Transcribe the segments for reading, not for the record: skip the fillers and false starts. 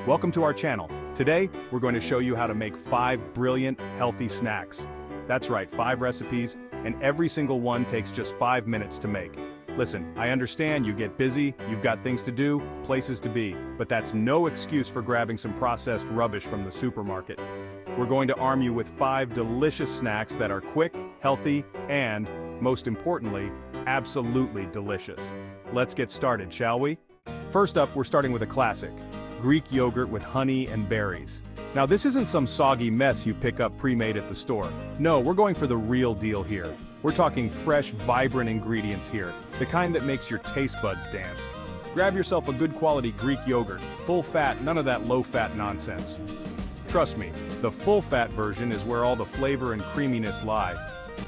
Welcome to our channel. Today, we're going to show you how to make 5 brilliant, healthy snacks. That's right, 5 recipes, and every single one takes just 5 minutes to make. Listen, I understand you get busy, you've got things to do, places to be, but that's no excuse for grabbing some processed rubbish from the supermarket. We're going to arm you with 5 delicious snacks that are quick, healthy, and, most importantly, absolutely delicious. Let's get started, shall we? First up, we're starting with a classic. Greek yogurt with honey and berries. Now this isn't some soggy mess you pick up pre-made at the store. No, we're going for the real deal here. We're talking fresh, vibrant ingredients here, the kind that makes your taste buds dance. Grab yourself a good quality Greek yogurt, full fat, none of that low-fat nonsense. Trust me, the full-fat version is where all the flavor and creaminess lie.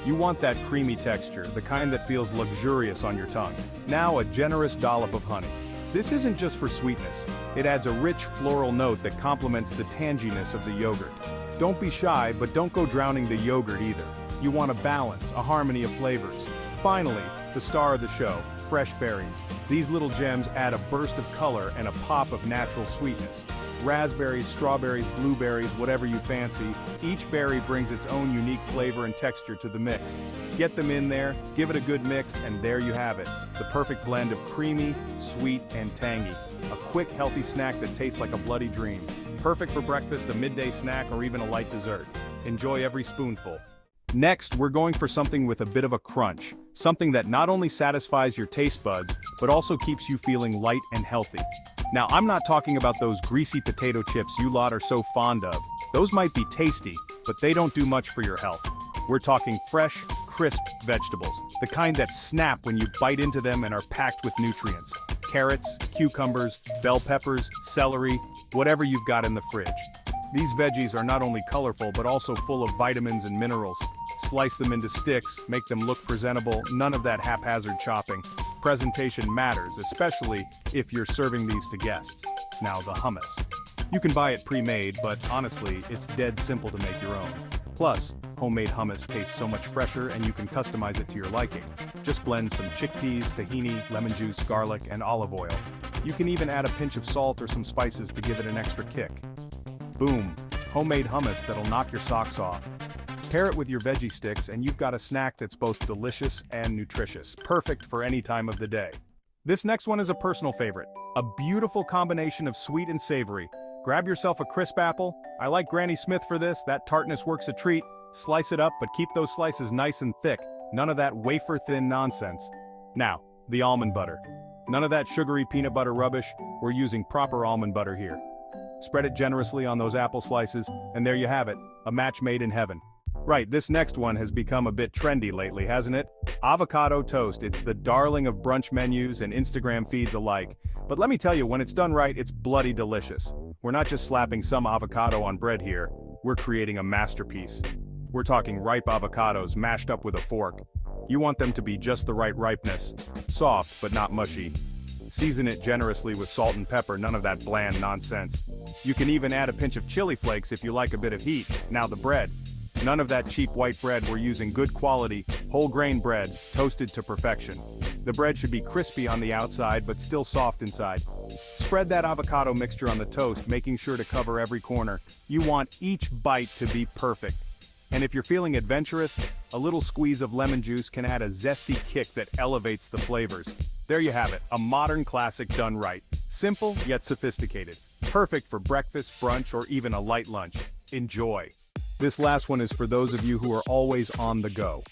You want that creamy texture, the kind that feels luxurious on your tongue. Now a generous dollop of honey. This isn't just for sweetness. It adds a rich floral note that complements the tanginess of the yogurt. Don't be shy, but don't go drowning the yogurt either. You want a balance, a harmony of flavors. Finally, the star of the show, fresh berries. These little gems add a burst of color and a pop of natural sweetness. Raspberries, strawberries, blueberries, whatever you fancy, each berry brings its own unique flavor and texture to the mix. Get them in there, give it a good mix, and there you have it. The perfect blend of creamy, sweet, and tangy. A quick, healthy snack that tastes like a bloody dream. Perfect for breakfast, a midday snack, or even a light dessert. Enjoy every spoonful. Next, we're going for something with a bit of a crunch. Something that not only satisfies your taste buds, but also keeps you feeling light and healthy. Now, I'm not talking about those greasy potato chips you lot are so fond of. Those might be tasty, but they don't do much for your health. We're talking fresh, crisp vegetables, the kind that snap when you bite into them and are packed with nutrients. Carrots, cucumbers, bell peppers, celery, whatever you've got in the fridge. These veggies are not only colorful but also full of vitamins and minerals. Slice them into sticks, make them look presentable, none of that haphazard chopping. Presentation matters, especially if you're serving these to guests. Now the hummus. You can buy it pre-made, but honestly, it's dead simple to make your own. Plus, homemade hummus tastes so much fresher and you can customize it to your liking. Just blend some chickpeas, tahini, lemon juice, garlic, and olive oil. You can even add a pinch of salt or some spices to give it an extra kick. Boom, homemade hummus that'll knock your socks off. Pair it with your veggie sticks and you've got a snack that's both delicious and nutritious, perfect for any time of the day. This next one is a personal favorite, a beautiful combination of sweet and savory. Grab yourself a crisp apple. I like Granny Smith for this, that tartness works a treat. Slice it up, but keep those slices nice and thick, none of that wafer-thin nonsense. Now, the almond butter. None of that sugary peanut butter rubbish, we're using proper almond butter here. Spread it generously on those apple slices, and there you have it, a match made in heaven. Right, this next one has become a bit trendy lately, hasn't it? Avocado toast, it's the darling of brunch menus and Instagram feeds alike. But let me tell you, when it's done right, it's bloody delicious. We're not just slapping some avocado on bread here, we're creating a masterpiece. We're talking ripe avocados mashed up with a fork. You want them to be just the right ripeness, soft but not mushy. Season it generously with salt and pepper, none of that bland nonsense. You can even add a pinch of chili flakes if you like a bit of heat. Now the bread. None of that cheap white bread, we're using good quality, whole grain bread, toasted to perfection. The bread should be crispy on the outside but still soft inside. Spread that avocado mixture on the toast, making sure to cover every corner. You want each bite to be perfect. And if you're feeling adventurous, a little squeeze of lemon juice can add a zesty kick that elevates the flavors. There you have it, a modern classic done right. Simple yet sophisticated. Perfect for breakfast, brunch, or even a light lunch. Enjoy. This last one is for those of you who are always on the go.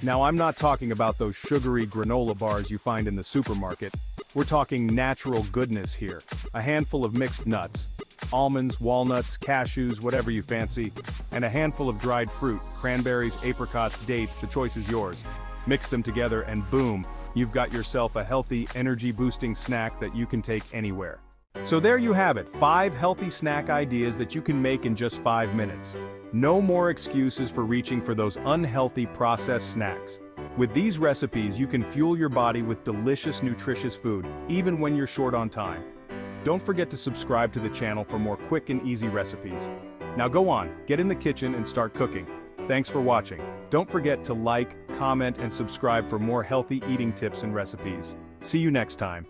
Now I'm not talking about those sugary granola bars you find in the supermarket. We're talking natural goodness here. A handful of mixed nuts. Almonds, walnuts, cashews, whatever you fancy. And a handful of dried fruit, cranberries, apricots, dates, the choice is yours. Mix them together and boom, you've got yourself a healthy, energy-boosting snack that you can take anywhere. So there you have it, 5 healthy snack ideas that you can make in just 5 minutes. No more excuses for reaching for those unhealthy processed snacks. With these recipes, you can fuel your body with delicious, nutritious food, even when you're short on time. Don't forget to subscribe to the channel for more quick and easy recipes. Now go on, get in the kitchen and start cooking. Thanks for watching. Don't forget to like, comment, and subscribe for more healthy eating tips and recipes. See you next time.